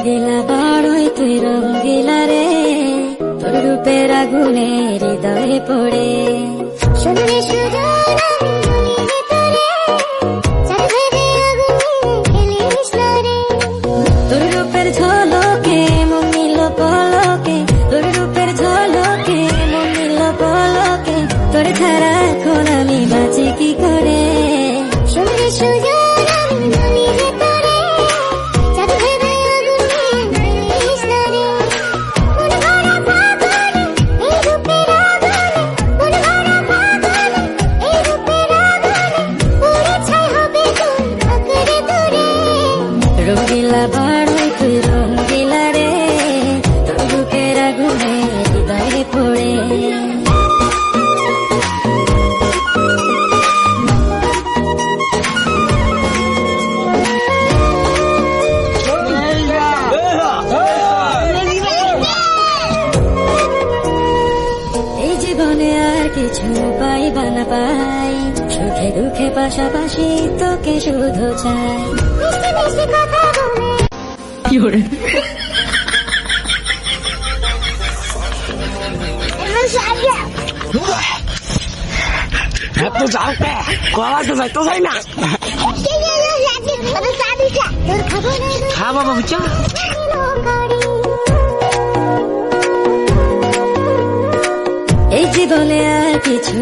রঙ্গিলা বড়ই তুই রঙ্গিলা রে, তোর রূপের আগুনে হৃদয়ে পড়ে। শুনলে সুজন আমি মনে তোরে, চাঁদে আগুনে খেলিস না রে। তোর রূপের ঝলকে মন নিল পলকে, তোর রূপের ঝলকে মন নিল পলকে, তোর ছাড়া এখন আমি বাঁচি কি করে। শুনলে সুজন আমি মনে তোরে, চাঁদে আগুনে খেলিস না রে। মন ভরা ফাগুনে এই রূপের আগুনে, মন ভরা ফাগুনে এই রূপের আগুনে, পুরে ছাই হবে তুই আঁকড়ে ধরে। রঙ্গিলা বড়ই তুই রঙ্গিলা রে, তোর রূপের আগুনে হৃদয়ে পড়ে। এই জীবনে আর কিছু পাইবা না পাই, সুখে দুঃখে পাশাপাশি তোকে শুধু চাই। মিষ্টি মিষ্টি কথা বলে এত যাওকে কলা তো যাইতো যাই না। হ্যাঁ বাবা বুঝছো, এই জীবনে আর কিছু